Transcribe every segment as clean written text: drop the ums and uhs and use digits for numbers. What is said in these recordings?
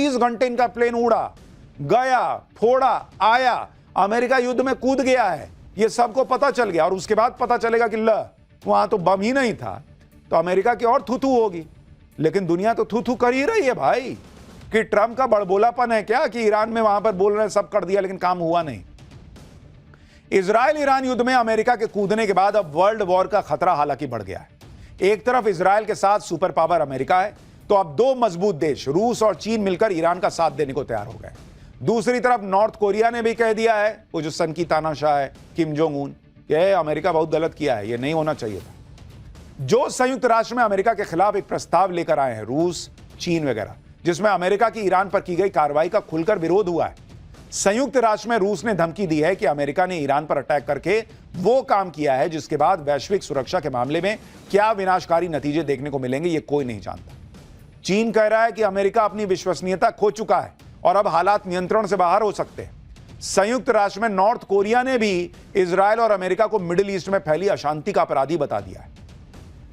30 घंटे इनका प्लेन उड़ा, गया, फोड़ा, आया, अमेरिका युद्ध में कूद गया है, ये सबको पता चल गया। और उसके बाद पता चलेगा कि वहां तो बम ही नहीं था, तो अमेरिका की और थू-थू होगी। लेकिन दुनिया तो थू-थू कर ही रही है भाई, कि ट्रंप का बड़बोलापन है क्या कि ईरान में वहां पर बोल रहे हैं सब कर दिया, लेकिन काम हुआ नहीं। इजराइल ईरान युद्ध में अमेरिका के कूदने के बाद अब वर्ल्ड वॉर का खतरा हालांकि बढ़ गया है। एक तरफ इजराइल के साथ सुपर पावर अमेरिका है, तो अब दो मजबूत देश रूस और चीन मिलकर ईरान का साथ देने को तैयार हो गए। दूसरी तरफ नॉर्थ कोरिया ने भी कह दिया है, वो जो सन की तानाशाह है किम जोंग उन, ये अमेरिका बहुत गलत किया है, ये नहीं होना चाहिए था। जो संयुक्त राष्ट्र में अमेरिका के खिलाफ एक प्रस्ताव लेकर आए हैं रूस, चीन वगैरह, जिसमें अमेरिका की ईरान पर की गई कार्रवाई का खुलकर विरोध हुआ है। संयुक्त राष्ट्र में रूस ने धमकी दी है कि अमेरिका ने ईरान पर अटैक करके वो काम किया है जिसके बाद वैश्विक सुरक्षा के मामले में क्या विनाशकारी नतीजे देखने को मिलेंगे, ये कोई नहीं जानता। चीन कह रहा है कि अमेरिका अपनी विश्वसनीयता खो चुका है और अब हालात नियंत्रण से बाहर हो सकते हैं। संयुक्त राष्ट्र में नॉर्थ कोरिया ने भी इजराइल और अमेरिका को मिडिल ईस्ट में फैली अशांति का अपराधी बता दिया है।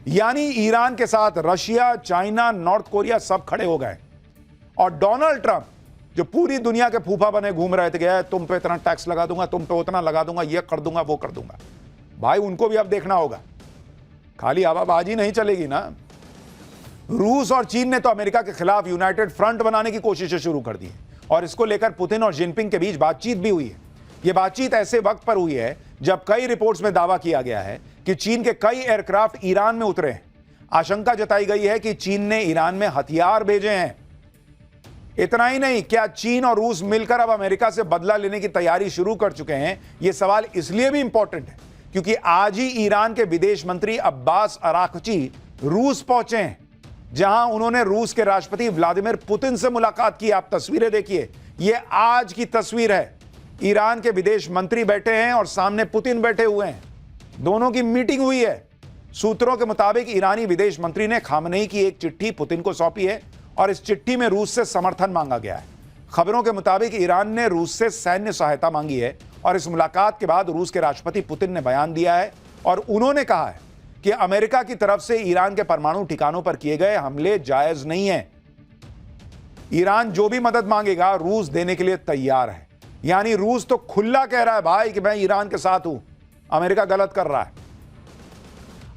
यानी ईरान के साथ रशिया, चाइना, नॉर्थ कोरिया सब खड़े हो गए। और डोनाल्ड ट्रंप जो पूरी दुनिया के फूफा बने घूम रहे थे, गया तुम पे इतना टैक्स लगा दूंगा, तुम पे उतना लगा दूंगा, ये कर दूंगा, वो कर दूंगा, भाई उनको भी अब देखना होगा, खाली हवाबाजी नहीं चलेगी ना। रूस और चीन ने तो अमेरिका के खिलाफ यूनाइटेड फ्रंट बनाने की कोशिशें शुरू कर दी है और इसको लेकर पुतिन और जिनपिंग के बीच बातचीत भी हुई है। यह बातचीत ऐसे वक्त पर हुई है जब कई रिपोर्ट्स में दावा किया गया है कि चीन के कई एयरक्राफ्ट ईरान में उतरे हैं। आशंका जताई गई है कि चीन ने ईरान में हथियार भेजे हैं। इतना ही नहीं, क्या चीन और रूस मिलकर अब अमेरिका से बदला लेने की तैयारी शुरू कर चुके हैं? यह सवाल इसलिए भी इंपॉर्टेंट है क्योंकि आज ही ईरान के विदेश मंत्री अब्बास अराक्ची रूस पहुंचे हैं, जहां उन्होंने रूस के राष्ट्रपति व्लादिमीर पुतिन से मुलाकात की। आप तस्वीरें देखिए, यह आज की तस्वीर है। ईरान के विदेश मंत्री बैठे हैं और सामने पुतिन बैठे हुए हैं, दोनों की मीटिंग हुई है। सूत्रों के मुताबिक ईरानी विदेश मंत्री ने खामनेई की एक चिट्ठी पुतिन को सौंपी है और इस चिट्ठी में रूस से समर्थन मांगा गया है। खबरों के मुताबिक ईरान ने रूस से सैन्य सहायता मांगी है और इस मुलाकात के बाद रूस के राष्ट्रपति पुतिन ने बयान दिया है और उन्होंने कहा है कि अमेरिका की तरफ से ईरान के परमाणु ठिकानों पर किए गए हमले जायज नहीं है। ईरान जो भी मदद मांगेगा रूस देने के लिए तैयार है। यानी रूस तो खुला कह रहा है भाई कि मैं ईरान के साथ हूं, अमेरिका गलत कर रहा है।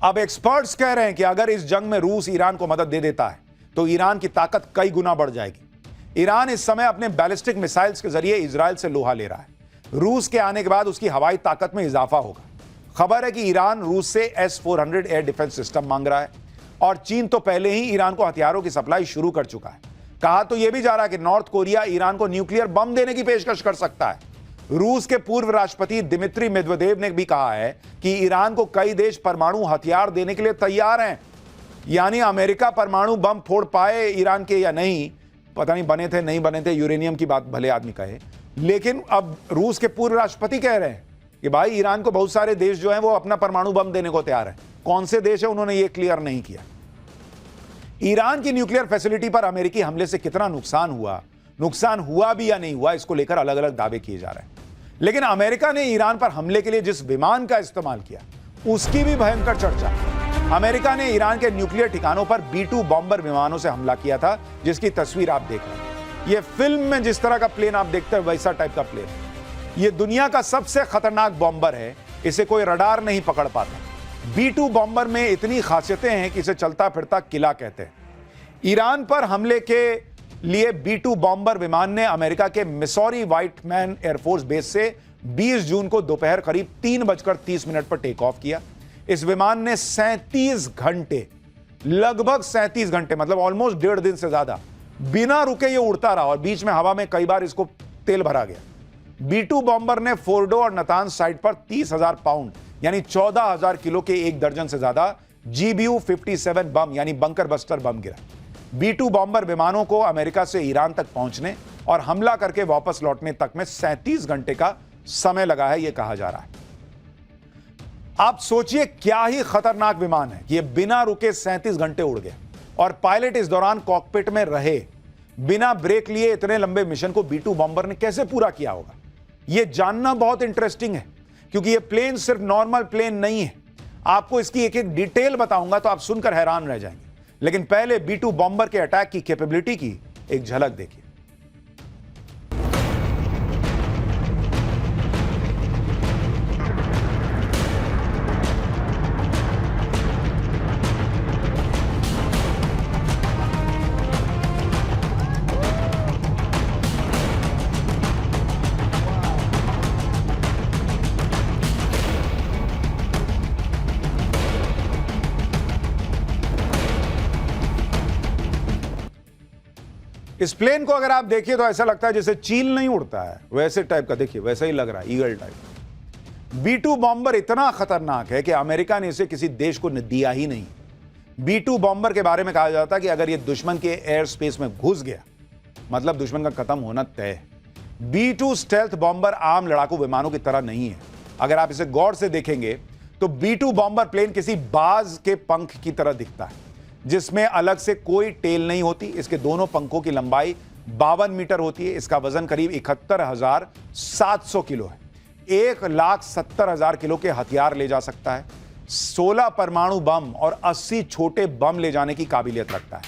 अब एक्सपर्ट्स कह रहे हैं कि अगर इस जंग में रूस ईरान को मदद दे देता है तो ईरान की ताकत कई गुना बढ़ जाएगी। ईरान इस समय अपने बैलिस्टिक मिसाइल्स के जरिए इजराइल से लोहा ले रहा है। रूस के आने के बाद उसकी हवाई ताकत में इजाफा होगा। खबर है कि ईरान रूस से S-400 एयर डिफेंस सिस्टम मांग रहा है और चीन तो पहले ही ईरान को हथियारों की सप्लाई शुरू कर चुका है। कहा तो यह भी जा रहा है कि नॉर्थ कोरिया ईरान को न्यूक्लियर बम देने की पेशकश कर सकता है। रूस के पूर्व राष्ट्रपति दिमित्री मेदवेदेव ने भी कहा है कि ईरान को कई देश परमाणु हथियार देने के लिए तैयार हैं। यानी अमेरिका परमाणु बम फोड़ पाए ईरान के या नहीं, पता नहीं, बने थे नहीं बने थे, यूरेनियम की बात भले आदमी कहे, लेकिन अब रूस के पूर्व राष्ट्रपति कह रहे हैं कि भाई ईरान को बहुत सारे देश जो हैं वो अपना परमाणु बम देने को तैयार है। कौन से देश है उन्होंने ये क्लियर नहीं किया। ईरान की न्यूक्लियर फैसिलिटी पर अमेरिकी हमले से कितना नुकसान हुआ भी या नहीं हुआ, इसको लेकर अलग अलग दावे किए जा रहे हैं। लेकिन अमेरिका ने ईरान पर हमले के लिए जिस विमान का इस्तेमाल किया उसकी भी भयंकर चर्चा। अमेरिका ने ईरान के न्यूक्लियर ठिकानों पर B-2 बॉम्बर विमानों से हमला किया था, जिसकी तस्वीर आप देख रहे हैं। यह फिल्म में जिस तरह का प्लेन आप देखते हैं वैसा टाइप का प्लेन है। यह दुनिया का सबसे खतरनाक बॉम्बर है, इसे कोई रडार नहीं पकड़ पाता। B-2 बॉम्बर में इतनी खासियतें हैं कि इसे चलता फिरता किला कहते हैं। ईरान पर हमले के लिए B-2 बॉम्बर विमान ने अमेरिका के मिसौरी व्हाइटमैन एयरफोर्स बेस से 20 जून को दोपहर करीब 3:30 पर टेक ऑफ किया। इस विमान ने 37 घंटे, लगभग 37 घंटे, मतलब ऑलमोस्ट 1.5 दिन से ज्यादा बिना रुके ये उड़ता रहा और बीच में हवा में कई बार इसको तेल भरा गया। B-2 बॉम्बर ने फोर्डो और नतांज साइट पर 30,000 पाउंड यानी 14,000 किलो के 1 दर्जन से ज्यादा GBU-57 बम यानी बंकर बस्टर बम गिरा। B-2 बॉम्बर विमानों को अमेरिका से ईरान तक पहुंचने और हमला करके वापस लौटने तक में 37 घंटे का समय लगा है, यह कहा जा रहा है। आप सोचिए क्या ही खतरनाक विमान है, यह बिना रुके 37 घंटे उड़ गया और पायलट इस दौरान कॉकपिट में रहे। बिना ब्रेक लिए इतने लंबे मिशन को B-2 बॉम्बर ने कैसे पूरा किया होगा, यह जानना बहुत इंटरेस्टिंग है क्योंकि यह प्लेन सिर्फ नॉर्मल प्लेन नहीं है। आपको इसकी एक एक डिटेल बताऊंगा तो आप सुनकर हैरान रह जाएंगे। लेकिन पहले B-2 बॉम्बर के अटैक की कैपेबिलिटी की एक झलक देखिए। इस प्लेन को अगर आप देखिए तो ऐसा लगता है जैसे चील नहीं उड़ता है, वैसे टाइप का, देखिए वैसा ही लग रहा है, ईगल टाइप। B-2 बॉम्बर इतना खतरनाक है कि अमेरिका ने इसे किसी देश को दिया ही नहीं। B-2 बॉम्बर के बारे में कहा जाता है कि अगर ये दुश्मन के एयर स्पेस में घुस गया मतलब दुश्मन का खत्म होना तय है। B-2 स्टेल्थ बॉम्बर आम लड़ाकू विमानों की तरह नहीं है। अगर आप इसे गौर से देखेंगे तो B-2 बॉम्बर प्लेन किसी बाज के पंख की तरह दिखता है, जिसमें अलग से कोई टेल नहीं होती। इसके दोनों पंखों की लंबाई 52 मीटर होती है। इसका वजन करीब 71,700 किलो है। 1,70,000 किलो के हथियार ले जा सकता है। 16 परमाणु बम और 80 छोटे बम ले जाने की काबिलियत रखता है।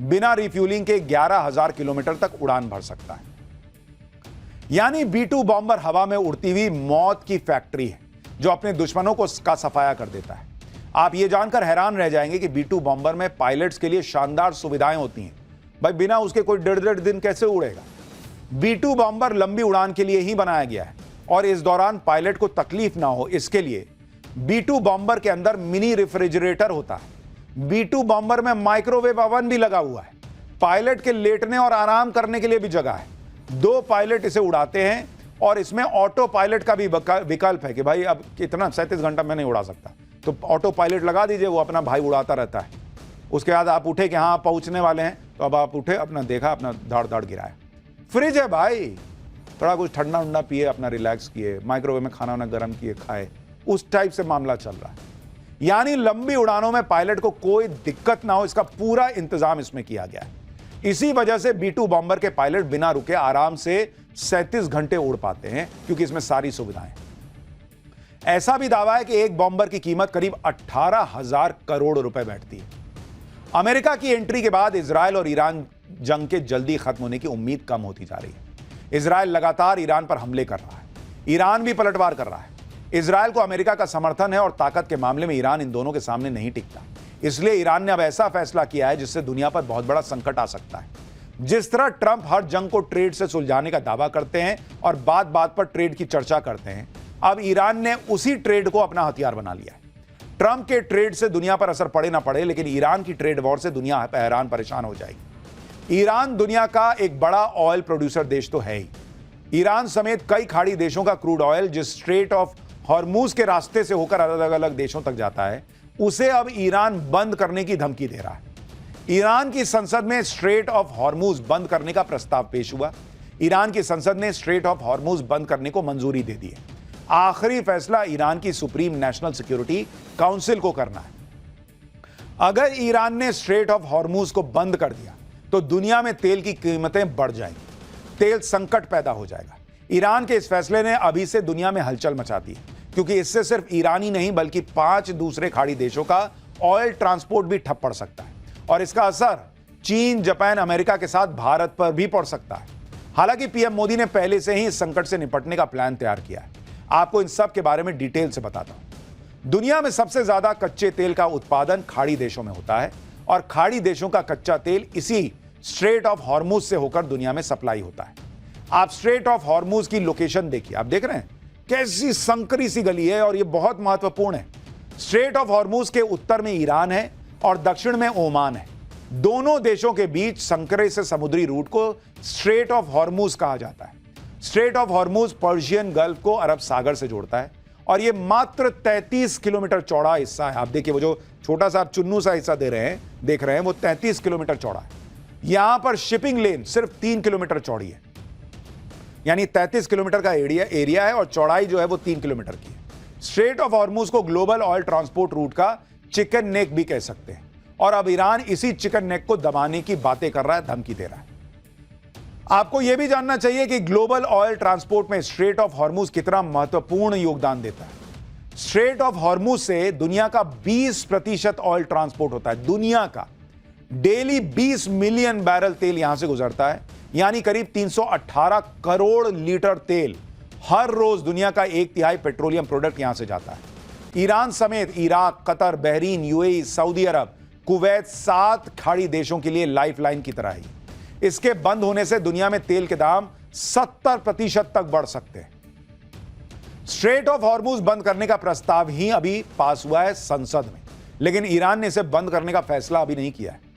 बिना रिफ्यूलिंग के 11,000 किलोमीटर तक उड़ान भर सकता है। यानी B-2 बॉम्बर हवा में उड़ती हुई मौत की फैक्ट्री है जो अपने दुश्मनों को का सफाया कर देता है। आप यह जानकर हैरान रह जाएंगे कि B-2 बॉम्बर में पायलट्स के लिए शानदार सुविधाएं होती हैं। भाई बिना उसके कोई 1.5 दिन कैसे उड़ेगा। B-2 बॉम्बर लंबी उड़ान के लिए ही बनाया गया है और इस दौरान पायलट को तकलीफ ना हो इसके लिए B-2 बॉम्बर के अंदर मिनी रेफ्रिजरेटर होता है। B-2 बॉम्बर में माइक्रोवेव ओवन भी लगा हुआ है। पायलट के लेटने और आराम करने के लिए भी जगह है। 2 पायलट इसे उड़ाते हैं और इसमें ऑटो पायलट का भी विकल्प है कि भाई अब कितना 37 घंटा मैं नहीं उड़ा सकता, तो ऑटो पायलट लगा दीजिए, वो अपना भाई उड़ाता रहता है। उसके बाद आप उठे कि हाँ आप पहुंचने वाले हैं, तो अब आप उठे, अपना देखा, अपना धाड़ धाड़ गिराया। फ्रिज है भाई, थोड़ा कुछ ठंडा उंडा पिए, अपना रिलैक्स किए, माइक्रोवेव में खाना वाना गर्म किए खाए, उस टाइप से मामला चल रहा है। यानी लंबी उड़ानों में पायलट को कोई दिक्कत ना हो इसका पूरा इंतजाम इसमें किया गया है। इसी वजह से B-2 बॉम्बर के पायलट बिना रुके आराम से 37 घंटे उड़ पाते हैं, क्योंकि इसमें सारी सुविधाएं। ऐसा भी दावा है कि एक बॉम्बर की कीमत करीब 18,000 करोड़ रुपए बैठती है। अमेरिका की एंट्री के बाद इजराइल और ईरान जंग के जल्दी खत्म होने की उम्मीद कम होती जा रही है। इजराइल लगातार ईरान पर हमले कर रहा है, ईरान भी पलटवार कर रहा है। इजराइल को अमेरिका का समर्थन है और ताकत के मामले में ईरान इन दोनों के सामने नहीं टिकता। इसलिए ईरान ने अब ऐसा फैसला किया है जिससे दुनिया पर बहुत बड़ा संकट आ सकता है। जिस तरह ट्रंप हर जंग को ट्रेड से सुलझाने का दावा करते हैं और बात बात पर ट्रेड की चर्चा करते हैं, अब ईरान ने उसी ट्रेड को अपना हथियार बना लिया है। ट्रंप के ट्रेड से दुनिया पर असर पड़े ना पड़े, लेकिन ईरान की ट्रेड वॉर से दुनिया हैरान परेशान हो जाएगी। ईरान दुनिया का एक बड़ा ऑयल प्रोड्यूसर देश तो है ही। ईरान समेत कई खाड़ी देशों का क्रूड ऑयल जिस स्ट्रेट ऑफ हॉर्मूज के रास्ते से होकर अलग अलग देशों तक जाता है, उसे अब ईरान बंद करने की धमकी दे रहा है। ईरान की संसद में स्ट्रेट ऑफ हॉर्मूज बंद करने का प्रस्ताव पेश हुआ। ईरान की संसद ने स्ट्रेट ऑफ हॉर्मूज बंद करने को मंजूरी दे दी है। आखिरी फैसला ईरान की सुप्रीम नेशनल सिक्योरिटी काउंसिल को करना है। अगर ईरान ने स्ट्रेट ऑफ हॉर्मूज को बंद कर दिया तो दुनिया में तेल की कीमतें बढ़ जाएंगी, तेल संकट पैदा हो जाएगा। ईरान के इस फैसले ने अभी से दुनिया में हलचल मचा दी है, क्योंकि इससे सिर्फ ईरान ही नहीं बल्कि 5 दूसरे खाड़ी देशों का ऑयल ट्रांसपोर्ट भी ठप पड़ सकता है और इसका असर चीन, जापान, अमेरिका के साथ भारत पर भी पड़ सकता है। हालांकि पीएम मोदी ने पहले से ही इस संकट से निपटने का प्लान तैयार किया है। आपको इन सब के बारे में डिटेल से बताता हूं। दुनिया में सबसे ज्यादा कच्चे तेल का उत्पादन खाड़ी देशों में होता है और खाड़ी देशों का कच्चा तेल इसी स्ट्रेट ऑफ हॉर्मूज से होकर दुनिया में सप्लाई होता है। आप स्ट्रेट ऑफ हॉर्मूज की लोकेशन देखिए, आप देख रहे हैं कैसी संकरी सी गली है और यह बहुत महत्वपूर्ण है। स्ट्रेट ऑफ हॉर्मूज के उत्तर में ईरान है और दक्षिण में ओमान है। दोनों देशों के बीच संकरे से समुद्री रूट को स्ट्रेट ऑफ हॉर्मूज कहा जाता है। Straight of Hormuz Persian gulf को अरब सागर से जोड़ता है और यह मात्र 33 किलोमीटर चौड़ा हिस्सा है। आप देखिए वो जो छोटा सा आप चुन्नू सा हिस्सा देख रहे हैं वो 33 किलोमीटर चौड़ा है। यहां पर शिपिंग लेन सिर्फ 3 किलोमीटर चौड़ी है, यानी 33 किलोमीटर का एरिया है और चौड़ाई जो है वो 3 किलोमीटर की है। स्ट्रेट ऑफ हॉर्मूज को ग्लोबल ऑयल ट्रांसपोर्ट रूट का चिकन नेक भी कह सकते हैं और अब ईरान इसी चिकन नेक को दबाने की बातें कर रहा है, धमकी दे रहा है। आपको यह भी जानना चाहिए कि ग्लोबल ऑयल ट्रांसपोर्ट में स्ट्रेट ऑफ हॉर्मूज कितना महत्वपूर्ण योगदान देता है। स्ट्रेट ऑफ हॉर्मूज से दुनिया का 20% ऑयल ट्रांसपोर्ट होता है। दुनिया का डेली 20 मिलियन बैरल तेल यहां से गुजरता है, यानी करीब 318 करोड़ लीटर तेल हर रोज दुनिया का 1/3 पेट्रोलियम प्रोडक्ट यहां से जाता है। ईरान समेत Iraq, Qatar, Bahrain, UAE, Saudi Arab, Kuwait 7 खाड़ी देशों के लिए लाइफलाइन की तरह ही। इसके बंद होने से दुनिया में तेल के दाम 70% तक बढ़ सकते हैं। स्ट्रेट ऑफ हॉर्मूज बंद करने का प्रस्ताव ही अभी पास हुआ है संसद में, लेकिन ईरान ने इसे बंद करने का फैसला अभी नहीं किया है।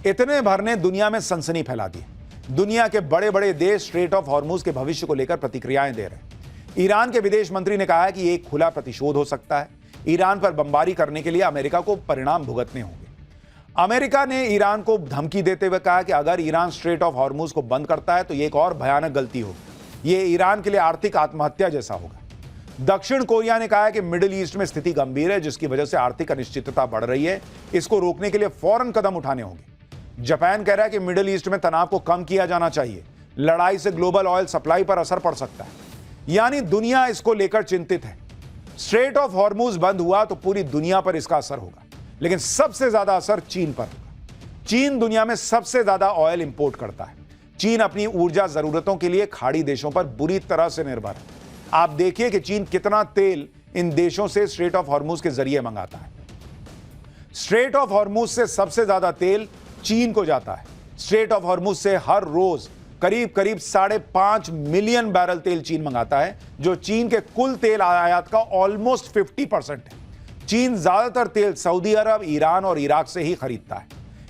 इतने भर ने दुनिया में सनसनी फैला दी, दुनिया के बड़े बड़े देश स्ट्रेट ऑफ हॉर्मूज के भविष्य को लेकर प्रतिक्रियाएं दे रहे हैं। ईरान के विदेश मंत्री ने कहा है कि एक खुला प्रतिशोध हो सकता है। ईरान पर बमबारी करने के लिए अमेरिका को परिणाम भुगतने होंगे। अमेरिका ने ईरान को धमकी देते हुए कहा कि अगर ईरान स्ट्रेट ऑफ हॉर्मूज को बंद करता है तो यह एक और भयानक गलती होगी। यह ईरान के लिए आर्थिक आत्महत्या जैसा होगा। दक्षिण कोरिया ने कहा है कि मिडिल ईस्ट में स्थिति गंभीर है, जिसकी वजह से आर्थिक अनिश्चितता बढ़ रही है। इसको रोकने के लिए फौरन कदम उठाने होंगे। जापान कह रहा है कि मिडिल ईस्ट में तनाव को कम किया जाना चाहिए। लड़ाई से ग्लोबल ऑयल सप्लाई पर असर पड़ सकता है, यानी दुनिया इसको लेकर चिंतित है। स्ट्रेट ऑफ हॉर्मूज बंद हुआ तो पूरी दुनिया पर इसका असर होगा, लेकिन सबसे ज्यादा असर चीन पर होगा। चीन दुनिया में सबसे ज्यादा ऑयल इंपोर्ट करता है। चीन अपनी ऊर्जा जरूरतों के लिए खाड़ी देशों पर बुरी तरह से निर्भर है। आप देखिए कि चीन कितना तेल इन देशों से स्ट्रेट ऑफ हॉर्मूज के जरिए मंगाता है। स्ट्रेट ऑफ हॉर्मूज से सबसे ज्यादा तेल चीन को जाता है। स्ट्रेट ऑफ हॉर्मूज से हर रोज करीब 5.5 मिलियन बैरल तेल चीन मंगाता है, जो चीन के कुल तेल आयात का ऑलमोस्ट 50% है। चीन ज्यादातर तेल सऊदी अरब, ईरान और इराक से ही खरीदता है।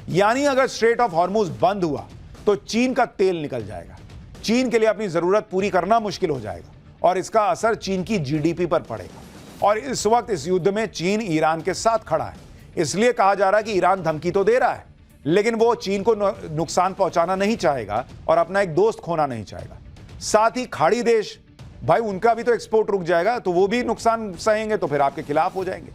यानी अगर स्ट्रेट ऑफ हॉर्मूज बंद हुआ तो चीन का तेल निकल जाएगा। चीन के लिए अपनी जरूरत पूरी करना मुश्किल हो जाएगा और इसका असर चीन की जीडीपी पर पड़ेगा। और इस वक्त इस युद्ध में चीन ईरान के साथ खड़ा है। इसलिए कहा जा रहा है कि ईरान धमकी तो दे रहा है, लेकिन वो चीन को नुकसान पहुंचाना नहीं चाहेगा और अपना एक दोस्त खोना नहीं चाहेगा। साथ ही खाड़ी देश, भाई उनका भी तो एक्सपोर्ट रुक जाएगा, तो वो भी नुकसान सहेंगे तो फिर आपके खिलाफ हो जाएंगे।